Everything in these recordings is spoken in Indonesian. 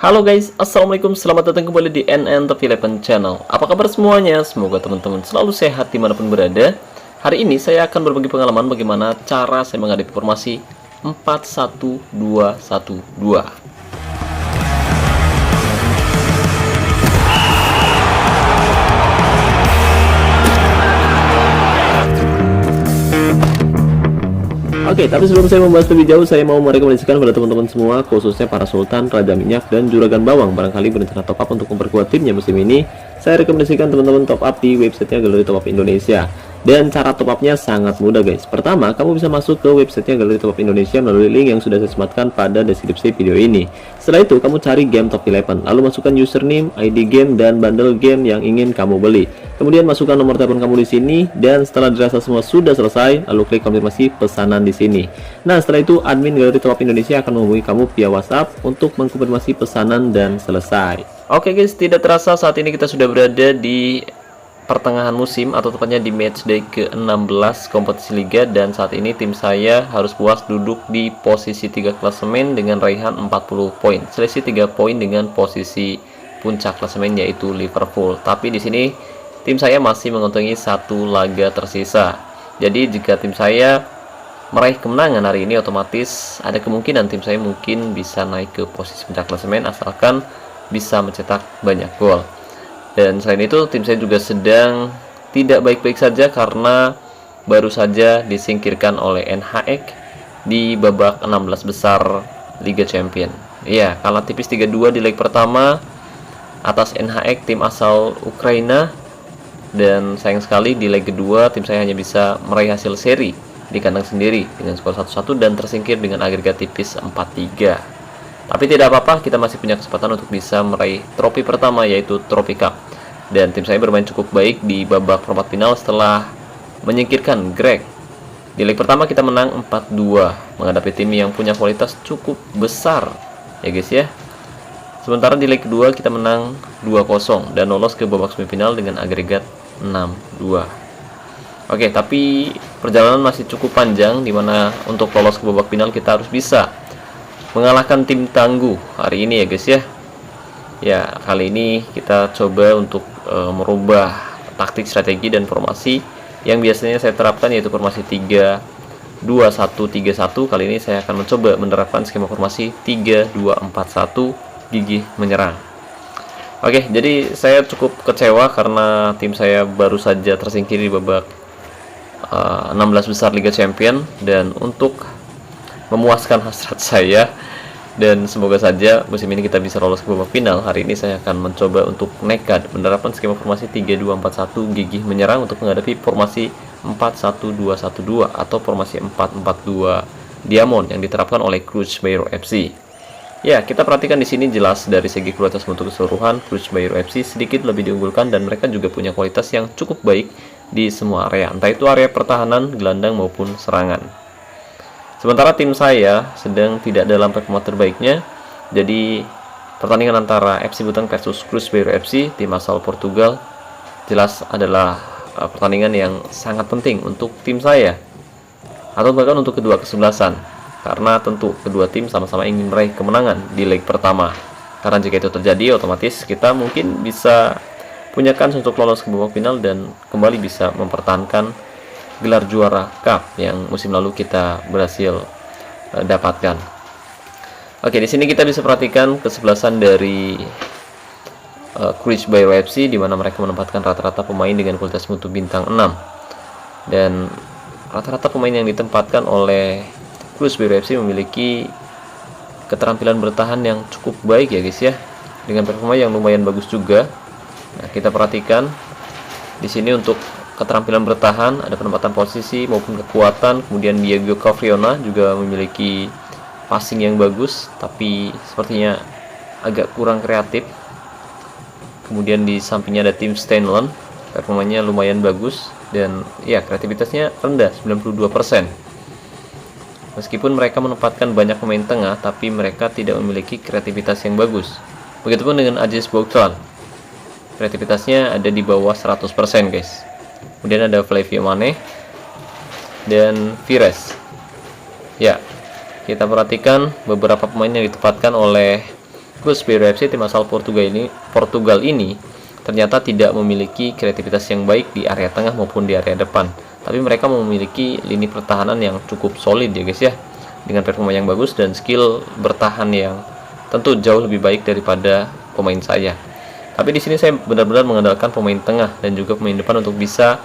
Halo guys, assalamualaikum, selamat datang kembali di NN Top 11 Channel. Apa kabar semuanya? Semoga teman-teman selalu sehat dimanapun berada. Hari ini saya akan berbagi pengalaman bagaimana cara saya menghadapi formasi 4-1-2-1-2. Oke, tapi sebelum saya membahas lebih jauh, saya mau merekomendasikan pada teman-teman semua, khususnya para sultan, raja minyak, dan juragan bawang, barangkali berencana top up untuk memperkuat timnya musim ini. Saya rekomendasikan teman-teman top up di websitenya Galeri Top Up Indonesia. Dan cara top upnya sangat mudah guys. Pertama, kamu bisa masuk ke websitenya Galeri Top Up Indonesia melalui link yang sudah saya sematkan pada deskripsi video ini. Setelah itu, kamu cari game Top 11, lalu masukkan username, ID game, dan bundle game yang ingin kamu beli. Kemudian masukkan nomor telepon kamu di sini, dan setelah dirasa semua sudah selesai, lalu klik konfirmasi pesanan di sini. Nah, setelah itu admin Galeri Top Up Indonesia akan menghubungi kamu via WhatsApp untuk mengkonfirmasi pesanan dan selesai. Oke guys, tidak terasa saat ini kita sudah berada di pertengahan musim, atau tepatnya di matchday ke-16 kompetisi liga, dan saat ini tim saya harus puas duduk di posisi 3 klasemen dengan raihan 40 poin, selisih 3 poin dengan posisi puncak klasemen yaitu Liverpool. Tapi di sini tim saya masih mengantongi satu laga tersisa. Jadi jika tim saya meraih kemenangan hari ini, otomatis ada kemungkinan tim saya mungkin bisa naik ke posisi puncak klasemen asalkan bisa mencetak banyak gol. Dan selain itu, tim saya juga sedang tidak baik-baik saja karena baru saja disingkirkan oleh NHX di babak 16 besar Liga Champion. Iya, kalah tipis 3-2 di leg pertama atas NHX, tim asal Ukraina. Dan sayang sekali di leg kedua tim saya hanya bisa meraih hasil seri di kandang sendiri dengan skor 1-1 dan tersingkir dengan agregat tipis 4-3. Tapi tidak apa-apa, kita masih punya kesempatan untuk bisa meraih trofi pertama, yaitu Trofi Cup. Dan tim saya bermain cukup baik di babak perempat final setelah menyingkirkan Greg. Di leg pertama kita menang 4-2 menghadapi tim yang punya kualitas cukup besar, ya guys ya. Sementara di leg kedua kita menang 2-0 dan lolos ke babak semifinal dengan agregat 6-2. Oke, tapi perjalanan masih cukup panjang, dimana untuk lolos ke babak final kita harus bisa mengalahkan tim tangguh hari ini ya guys ya. Ya, kali ini kita coba untuk merubah taktik, strategi, dan formasi yang biasanya saya terapkan, yaitu formasi 3-2-1-3-1. Kali ini saya akan mencoba menerapkan skema formasi 3-2-4-1 gigih menyerang. Oke, jadi saya cukup kecewa karena tim saya baru saja tersingkir di babak 16 besar Liga Champion. Dan untuk memuaskan hasrat saya dan semoga saja musim ini kita bisa lolos ke babak final, hari ini saya akan mencoba untuk nekat menerapkan skema formasi 3-2-4-1 gigih menyerang untuk menghadapi formasi 4-1-2-1-2 atau formasi 4-4-2 Diamond yang diterapkan oleh Cruz Bayero FC. Ya, kita perhatikan di sini jelas dari segi kualitas untuk keseluruhan Cruz Bayero FC sedikit lebih diunggulkan, dan mereka juga punya kualitas yang cukup baik di semua area, entah itu area pertahanan, gelandang maupun serangan. Sementara tim saya sedang tidak dalam performa terbaiknya. Jadi pertandingan antara FC Butang versus Cruz Bayero FC, tim asal Portugal, jelas adalah pertandingan yang sangat penting untuk tim saya, atau bahkan untuk kedua kesebelasan, karena tentu kedua tim sama-sama ingin meraih kemenangan di leg pertama. Karena jika itu terjadi, otomatis kita mungkin bisa punya kans untuk lolos ke babak final dan kembali bisa mempertahankan gelar juara Cup yang musim lalu kita berhasil dapatkan. Oke, di sini kita bisa perhatikan kesebelasan dari Cruz Bayero FC, di mana mereka menempatkan rata-rata pemain dengan kualitas mutu bintang 6. Dan rata-rata pemain yang ditempatkan oleh Cruz Bayero FC memiliki keterampilan bertahan yang cukup baik ya guys ya, dengan performa yang lumayan bagus juga. Nah, kita perhatikan di sini untuk keterampilan bertahan, ada penempatan posisi maupun kekuatan. Kemudian Diego Cavriona juga memiliki passing yang bagus, tapi sepertinya agak kurang kreatif. Kemudian di sampingnya ada Tim Stanley, performanya lumayan bagus, dan ya kreativitasnya rendah, 92%. Meskipun mereka menempatkan banyak pemain tengah, tapi mereka tidak memiliki kreativitas yang bagus. Begitupun dengan Aziz Bouklan, kreativitasnya ada di bawah 100% guys. Kemudian ada Flavio Mane dan Vires. Ya, kita perhatikan beberapa pemain yang ditempatkan oleh Cruzeiro FC, tim asal Portugal ini ternyata tidak memiliki kreativitas yang baik di area tengah maupun di area depan. Tapi mereka memiliki lini pertahanan yang cukup solid ya guys ya, dengan performa yang bagus dan skill bertahan yang tentu jauh lebih baik daripada pemain saya. Tapi di sini saya benar-benar mengandalkan pemain tengah dan juga pemain depan untuk bisa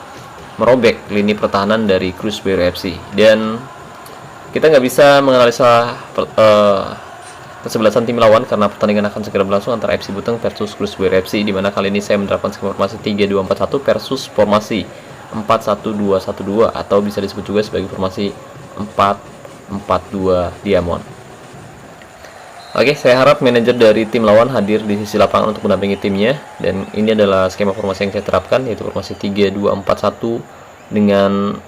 merobek lini pertahanan dari Cruzeiro FC. Dan kita nggak bisa menganalisa kesebelasan tim lawan karena pertandingan akan segera berlangsung antara FC Buteng versus Cruzeiro FC, di mana kali ini saya menerapkan skema formasi 3-2-4-1 versus formasi 4-1-2-1-2 atau bisa disebut juga sebagai formasi 4-4-2 Diamond. Oke, saya harap manajer dari tim lawan hadir di sisi lapangan untuk mendampingi timnya, dan ini adalah skema formasi yang saya terapkan, yaitu formasi 3-2-4-1 dengan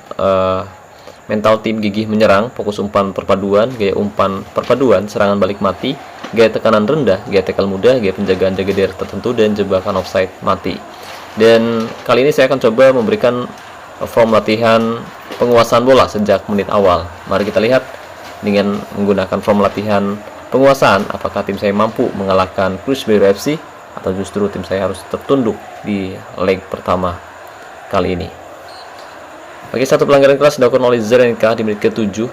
mental tim gigih menyerang, fokus umpan perpaduan, gaya umpan perpaduan, serangan balik mati, gaya tekanan rendah, gaya tackle mudah, gaya penjagaan jaga jarak tertentu, dan jebakan offside mati. Dan kali ini saya akan coba memberikan form latihan penguasaan bola sejak menit awal. Mari kita lihat dengan menggunakan form latihan penguasaan, apakah tim saya mampu mengalahkan Cruzeiro FC atau justru tim saya harus tertunduk di leg pertama kali ini. Oke, satu pelanggaran keras dilakukan oleh Zelenka di menit ke-7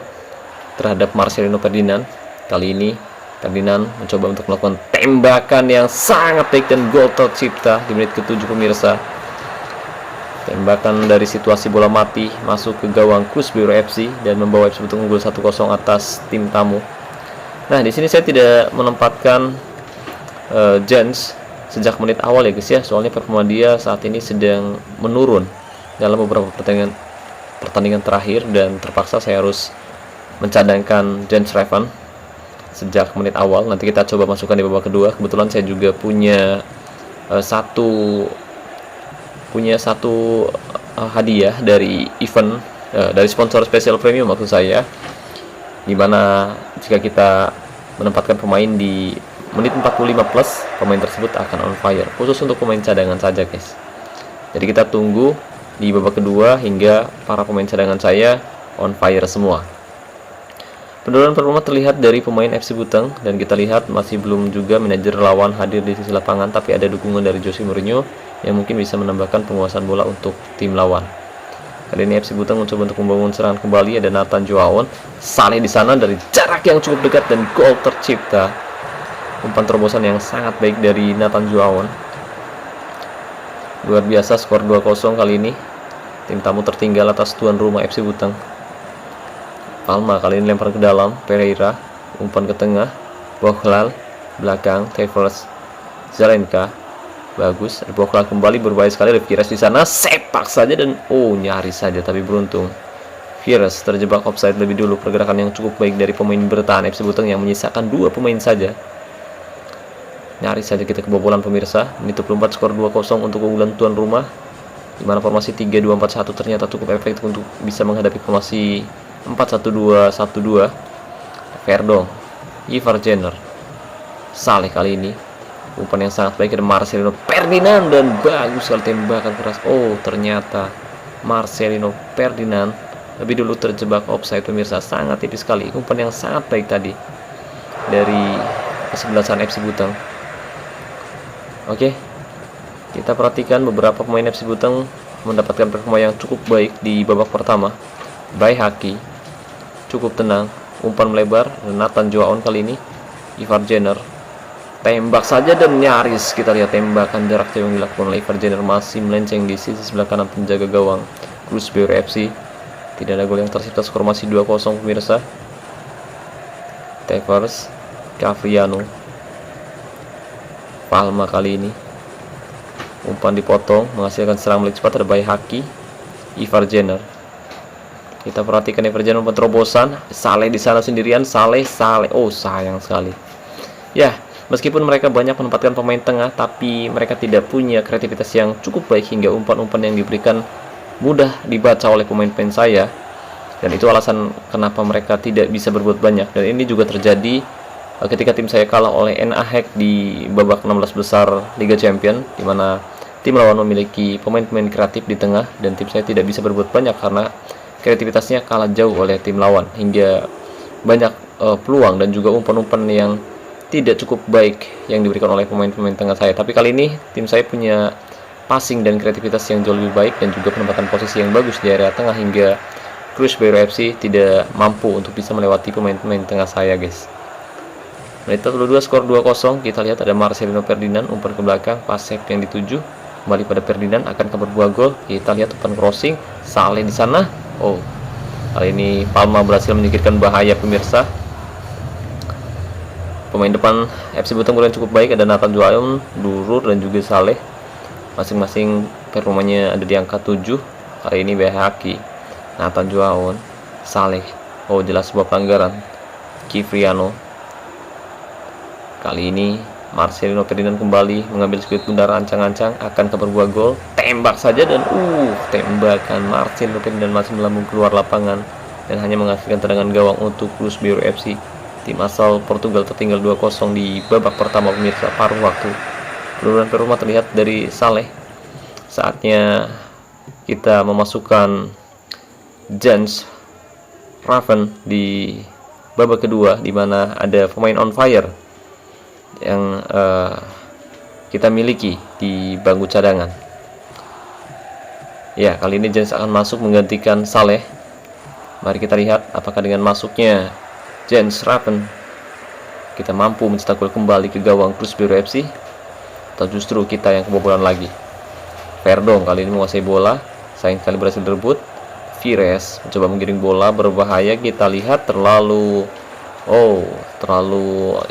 terhadap Marcelino Ferdinand. Kali ini Ferdinand mencoba untuk melakukan tembakan yang sangat baik dan gol tercipta di menit ke-7 pemirsa. Tembakan dari situasi bola mati masuk ke gawang Cruzeiro FC dan membawa FC Buteng unggul 1-0 atas tim tamu. Nah, di sini saya tidak menempatkan Jens sejak menit awal ya guys ya, soalnya performa dia saat ini sedang menurun dalam beberapa pertandingan terakhir, dan terpaksa saya harus mencadangkan Jens Revan sejak menit awal. Nanti kita coba masukkan di babak kedua. Kebetulan saya juga punya satu hadiah dari event dari sponsor Special Premium maksud saya, dimana jika kita menempatkan pemain di menit 45 plus, pemain tersebut akan on fire, khusus untuk pemain cadangan saja guys. Jadi kita tunggu di babak kedua hingga para pemain cadangan saya on fire semua. Penurunan performa terlihat dari pemain FC Buteng, dan kita lihat masih belum juga manajer lawan hadir di sisi lapangan, tapi ada dukungan dari Jose Mourinho yang mungkin bisa menambahkan penguasaan bola untuk tim lawan. Kali ini FC Buteng mencoba untuk membangun serangan kembali, ada Nathan Joaon, Saleh di sana dari jarak yang cukup dekat dan gol tercipta. Umpan terobosan yang sangat baik dari Nathan Joaon. Luar biasa, skor 2-0 kali ini. Tim tamu tertinggal atas tuan rumah FC Buteng. Palma kali ini lempar ke dalam, Pereira, umpan ke tengah, Bokhlal, belakang, Tevers, Zelenka, bagus, Bokhlal kembali, berbahaya sekali, Fires di sana, sepak saja dan nyaris saja tapi beruntung. Fires terjebak offside lebih dulu, pergerakan yang cukup baik dari pemain bertahan FC Buteng yang menyisakan 2 pemain saja. Nyaris saja kita kebobolan pemirsa. Menit 24, skor 2-0 untuk keunggulan tuan rumah, dimana formasi 3-2-4-1 ternyata cukup efektif untuk bisa menghadapi formasi 4-1-2-1-2. Verdong, Ivar Jenner, Saleh kali ini, umpan yang sangat baik dari Marcelino Ferdinand, dan bagus sekali tembakan keras. Ternyata Marcelino Ferdinand lebih dulu terjebak offside pemirsa, sangat tipis sekali. Umpan yang sangat baik tadi dari kesebelasan FC Buteng. Oke, kita perhatikan beberapa pemain FC Buteng mendapatkan performa yang cukup baik di babak pertama. Baihaki cukup tenang, umpan melebar, Nathan Joaon kali ini, Ivar Jenner tembak saja dan nyaris kita lihat tembakan jarak jauh yang dilakukan oleh Ivar Jenner masih melenceng di sisi sebelah kanan penjaga gawang Cruzeiro FC. Tidak ada gol yang tercipta, skor masih 2-0 pemirsa. Tevers, Cavriano, Palma kali ini, umpan dipotong menghasilkan serangan balik cepat, ada Baihaki, Ivar Jenner. Kita perhatikan Ivar Jenner, umpan terobosan, Saleh di sana sendirian, Saleh, sayang sekali. Ya, meskipun mereka banyak menempatkan pemain tengah, tapi mereka tidak punya kreativitas yang cukup baik hingga umpan-umpan yang diberikan mudah dibaca oleh pemain-pemain saya. Dan itu alasan kenapa mereka tidak bisa berbuat banyak. Dan ini juga terjadi ketika tim saya kalah oleh NAHEC di babak 16 besar Liga Champion, di mana tim lawan memiliki pemain-pemain kreatif di tengah dan tim saya tidak bisa berbuat banyak karena kreativitasnya kalah jauh oleh tim lawan, hingga banyak peluang dan juga umpan-umpan yang tidak cukup baik yang diberikan oleh pemain-pemain tengah saya. Tapi kali ini tim saya punya passing dan kreativitas yang jauh lebih baik dan juga penempatan posisi yang bagus di area tengah hingga Cruzeiro FC tidak mampu untuk bisa melewati pemain-pemain tengah saya, guys. Menit 42, skor 2-0. Kita lihat ada Marcelino Ferdinand umpan ke belakang, pasif yang dituju kembali pada Ferdinand, akan berbuah gol. Kita lihat umpan crossing, Saleh di sana. Oh, kali ini Palma berhasil menyingkirkan bahaya, pemirsa. Pemain depan FC Butang Bermain cukup baik, ada Nathan Juaon, Durur dan juga Saleh. Masing-masing performanya ada di angka 7. Kali ini Behaki, Nathan Juaon, Saleh. Oh, jelas sebuah pelanggaran. Kifriano. Kali ini Marcelino Ferdinand kembali mengambil speed bundar, ancang-ancang akan berbuah gol. Tembak saja dan tembakan Marcelino Ferdinand masih melambung keluar lapangan dan hanya menghasilkan tendangan gawang untuk Cruzeiro FC. Tim asal Portugal tertinggal 2-0 di babak pertama, pemirsa, paruh waktu. Penurunan performa terlihat dari Saleh. Saatnya kita memasukkan Jens Raven di babak kedua, di mana ada pemain on fire yang kita miliki di bangku cadangan. Ya, kali ini Jens akan masuk menggantikan Saleh. Mari kita lihat apakah dengan masuknya Jens Raven kita mampu mencetak gol kembali ke gawang Cruzeiro FC, atau justru kita yang kebobolan lagi. Verdong kali ini menguasai bola, sayang sekali berhasil direbut. Vires mencoba menggiring bola, berbahaya. Kita lihat terlalu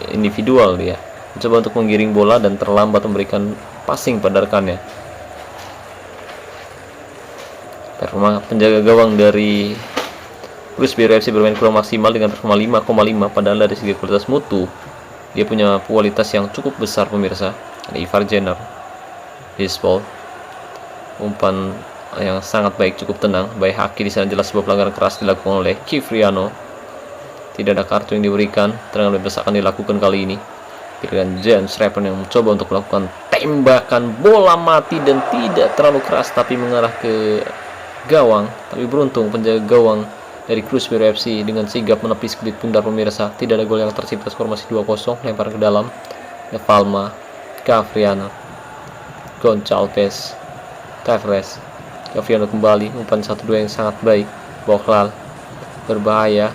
individual dia. Mencoba untuk menggiring bola dan terlambat memberikan passing pada rekannya. Performa penjaga gawang dari Cruzeiro FC bermain kurang maksimal dengan performa 5,5, padahal dari segi kualitas mutu dia punya kualitas yang cukup besar, pemirsa. Ada Ivar Jenner, Bisbol, umpan yang sangat baik, cukup tenang. Baik Haki di sana, jelas sebuah pelanggaran keras dilakukan oleh Kifriano. Tidak ada kartu yang diberikan, tendangan bebas akan dilakukan kali ini. Dengan Jens Raven yang mencoba untuk melakukan tembakan bola mati dan tidak terlalu keras tapi mengarah ke gawang, tapi beruntung penjaga gawang dari Cruzeiro FC dengan sigap menepis kulit bundar, pemirsa. Tidak ada gol yang tercipta, skor masih 2-0. Lempar ke dalam, De Palma, Cafriano, Goncalves, Tavares. Cafriano kembali, umpan 1-2 yang sangat baik. Boklal berbahaya,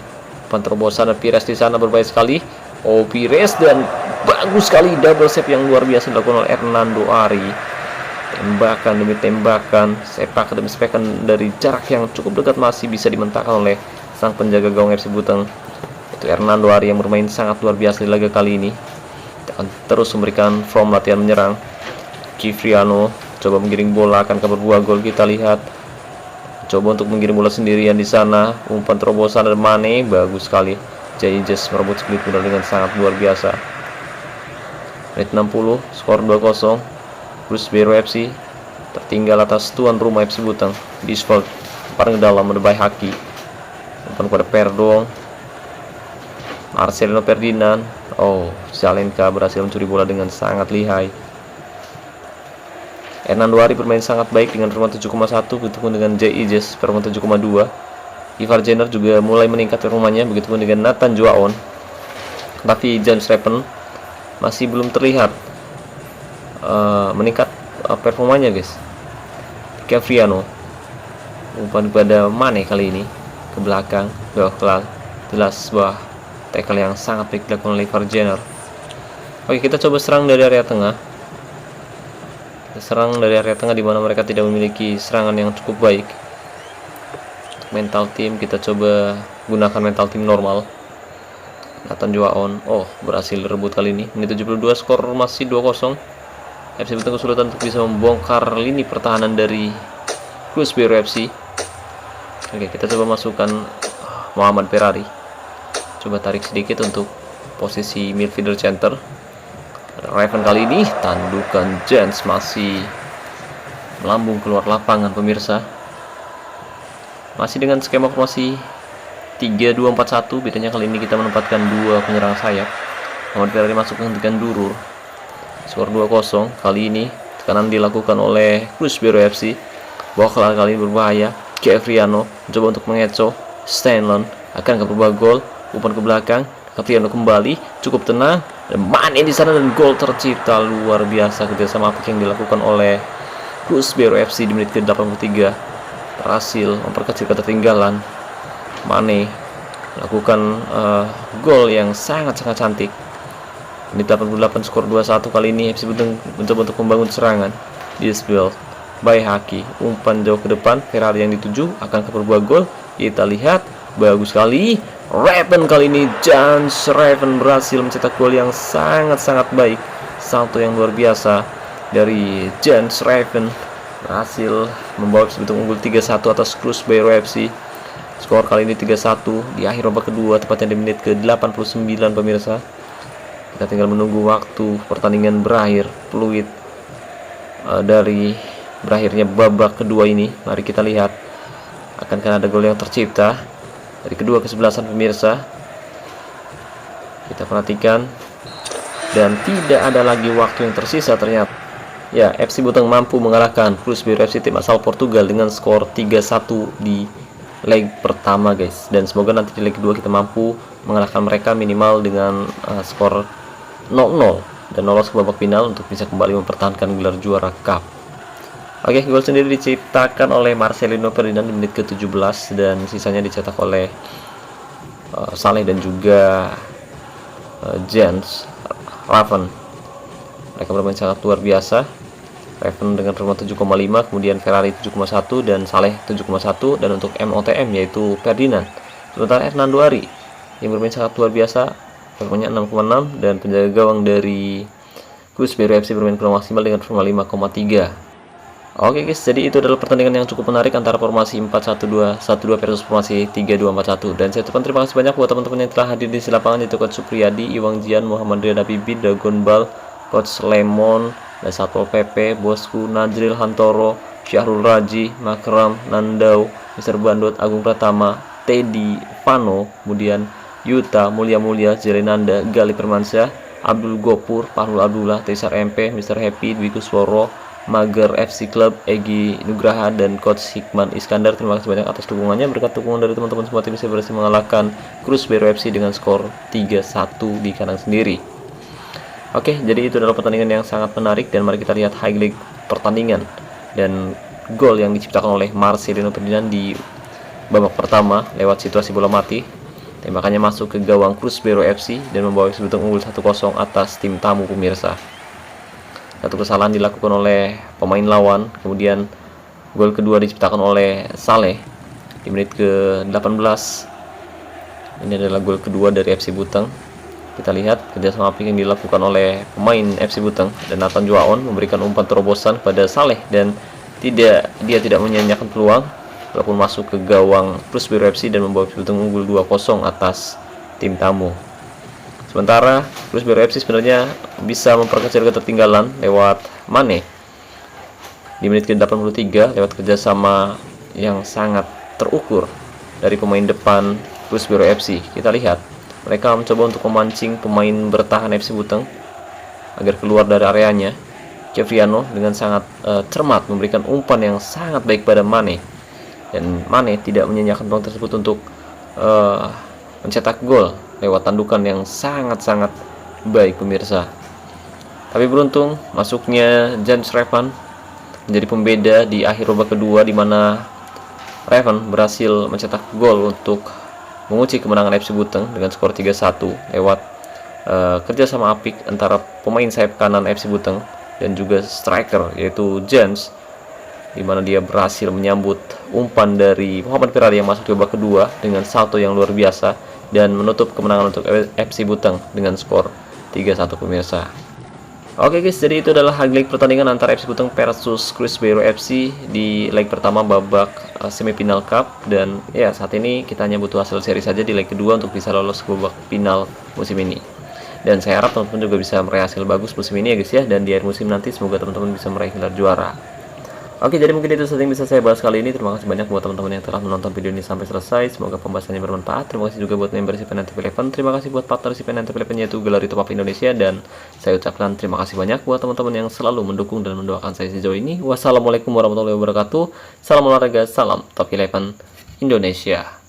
umpan terobosan, Pires di sana berbahaya sekali. Oh, Pires, dan bagus sekali double save yang luar biasa dilakukan oleh Hernando Ari. Tembakan demi tembakan, sepak demi sepakan dari jarak yang cukup dekat masih bisa dimentahkan oleh sang penjaga gawang FC Butang. Itu Hernando Ari yang bermain sangat luar biasa di laga kali ini. Kita akan terus memberikan form latihan menyerang. Kifriano coba menggiring bola, akan berbuah gol. Kita lihat coba untuk menggiring bola sendirian di sana, umpan terobosan dari Mane, bagus sekali. Jayejes merebut split bola dengan sangat luar biasa. Menit 60, skor 2-0. Cruzeiro FC tertinggal atas tuan rumah FC Butang. Bisford paling dalam, mendebai Haki, umpan kepada Perdong, Marcelino Ferdinand. Oh, Zalenka berhasil mencuri bola dengan sangat lihai. Hernando Ari bermain sangat baik dengan performa 7,1, begitupun dengan Jayejes performa 7,2. Ivar Jenner juga mulai meningkat performanya, begitupun dengan Nathan Juaon. Tapi Jens Raven masih belum terlihat meningkat performanya, guys. Cafriano, umpan kepada Mane kali ini ke belakang, Doklal, jelas sebuah tackle yang sangat baik dilakukan oleh Ivar Jenner. Oke, kita coba serang dari area tengah. Serang dari area tengah di mana mereka tidak memiliki serangan yang cukup baik. Untuk mental team kita coba gunakan mental team normal. Nathan Juaon, berhasil direbut kali ini. Menit 72, skor masih 2-0. FC Butang kesulitan untuk bisa membongkar lini pertahanan dari Cruzeiro FC. Oke, kita coba masukkan Muhammad Ferrari. Coba tarik sedikit untuk posisi midfielder center. Raven kali ini, tandukan Jens masih melambung keluar lapangan, pemirsa. Masih dengan skema formasi 3-2-4-1, bedanya kali ini kita menempatkan dua penyerang sayap. Muhammad Ferrari masuk menghentikan Durur. Skor 2-0. Kali ini tekanan dilakukan oleh Cruzeiro FC. Boklal kali ini berbahaya. Cafriano mencoba untuk mengecoh. Stanlon akan berubah gol, umpan ke belakang. Cafriano kembali, cukup tenang. Dan Mane di sana dan gol tercipta luar biasa kerjasama apik yang dilakukan oleh Cruzeiro FC di menit ke-83 berhasil memperkecil ketertinggalan. Mane melakukan gol yang sangat-sangat cantik. Menit 88 skor 2-1 kali ini FC Buteng mencoba untuk membangun serangan. Dispel by Haki, umpan jauh ke depan, Ferrari yang dituju akan ke perbuah gol. Kita lihat, bagus sekali. Raven kali ini, Jans Raven berhasil mencetak gol yang sangat-sangat baik. Salto yang luar biasa dari Jans Raven berhasil membawa FC Buteng unggul 3-1 atas Cruzeiro FC. Skor kali ini 3-1 di akhir babak kedua, tepatnya di menit ke-89 pemirsa. Kita tinggal menunggu waktu pertandingan berakhir, fluid dari berakhirnya babak kedua ini. Mari kita lihat, akankah ada gol yang tercipta dari kedua kesebelasan pemirsa. Kita perhatikan, dan tidak ada lagi waktu yang tersisa ternyata. Ya, FC Buteng mampu mengalahkan Cruzeiro FC, tim asal Portugal, dengan skor 3-1 di leg pertama guys. Dan semoga nanti di leg kedua kita mampu mengalahkan mereka minimal dengan skor 0-0 dan lolos ke babak final untuk bisa kembali mempertahankan gelar juara cup. Oke, gol sendiri diciptakan oleh Marcelino Ferdinand di menit ke-17 dan sisanya dicetak oleh Saleh dan juga Jens Raven. Mereka bermain sangat luar biasa. Raven dengan performa 7,5, kemudian Ferrari 7,1 dan Saleh 7,1, dan untuk MOTM yaitu Ferdinand. Sementara Hernando Ari yang bermain sangat luar biasa, performanya 6,6, dan penjaga gawang dari Cruzeiro FC bermain kurang maksimal dengan performa 5,3. Oke guys, jadi itu adalah pertandingan yang cukup menarik antara formasi 4-1-2-1-2 versus formasi 3-2-4-1. Dan saya ucapkan terima kasih banyak buat teman-teman yang telah hadir di lapangan, yaitu Coach Supriyadi, Iwang Jian, Muhammad Riyad Habibie, Dagon Bal, Coach Lemon, dan Satpol PP, Bosku, Najril Hantoro, Syahrul Raji, Makram, Nandau, Mr. Bandot, Agung Pratama, Teddy, Pano, kemudian Yuta, Mulia, Jelenanda, Gali Permansyah, Abdul Gopur, Fahrul Abdullah, Tesar MP, Mr. Happy, Dwi Kusworo, Mager FC Club, Egi Nugraha, dan Coach Hikman Iskandar. Terima kasih banyak atas dukungannya. Berkat dukungan dari teman-teman semua, tim saya berhasil mengalahkan Cruzeiro FC dengan skor 3-1 di kandang sendiri. Oke, jadi itu adalah pertandingan yang sangat menarik, dan mari kita lihat highlight pertandingan dan gol yang diciptakan oleh Marcelino Ferdinand di babak pertama lewat situasi bola mati. Tembakannya masuk ke gawang Cruzeiro FC dan membawa FC Buteng unggul 1-0 atas tim tamu pemirsa. Satu kesalahan dilakukan oleh pemain lawan, kemudian gol kedua diciptakan oleh Saleh di menit ke-18. Ini adalah gol kedua dari FC Buteng. Kita lihat kerjasama apik yang dilakukan oleh pemain FC Buteng, dan Nathan Juaon memberikan umpan terobosan pada Saleh, dan dia tidak menyanyiakan peluang walaupun masuk ke gawang Cruzeiro FC dan membawa FC Buteng unggul 2-0 atas tim tamu. Sementara Cruzeiro FC sebenarnya bisa memperkecil ketertinggalan lewat Mane di menit ke-83 lewat kerjasama yang sangat terukur dari pemain depan Cruzeiro FC. Kita lihat mereka mencoba untuk memancing pemain bertahan FC Buteng agar keluar dari areanya. Kevriano dengan sangat cermat memberikan umpan yang sangat baik pada Mane, dan Mane tidak menyanyiakan peluang tersebut untuk mencetak gol lewat tandukan yang sangat-sangat baik pemirsa. Tapi beruntung masuknya Jens Raven menjadi pembeda di akhir babak kedua, di mana Raven berhasil mencetak gol untuk mengunci kemenangan FC Buteng dengan skor 3-1 lewat kerjasama apik antara pemain sayap kanan FC Buteng dan juga striker yaitu Jens, di mana dia berhasil menyambut umpan dari Muhammad Ferrari yang masuk di babak kedua dengan salto yang luar biasa dan menutup kemenangan untuk FC Buteng dengan skor 3-1 pemirsa. Oke guys, jadi itu adalah highlight pertandingan antara FC Buteng versus Cruzeiro FC di leg pertama babak semifinal cup. Dan ya, saat ini kita hanya butuh hasil seri saja di leg kedua untuk bisa lolos ke babak final musim ini. Dan saya harap teman-teman juga bisa meraih hasil bagus musim ini ya guys ya, dan di akhir musim nanti semoga teman-teman bisa meraih gelar juara. Oke, jadi mungkin itu saja yang bisa saya bahas kali ini. Terima kasih banyak buat teman-teman yang telah menonton video ini sampai selesai. Semoga pembahasannya bermanfaat. Terima kasih juga buat membership NNTP Eleven. Terima kasih buat partnership NNTP Eleven, yaitu Galeri Top Up Indonesia. Dan saya ucapkan terima kasih banyak buat teman-teman yang selalu mendukung dan mendoakan saya sejauh ini. Wassalamualaikum warahmatullahi wabarakatuh. Salam olahraga, salam Top Eleven Indonesia.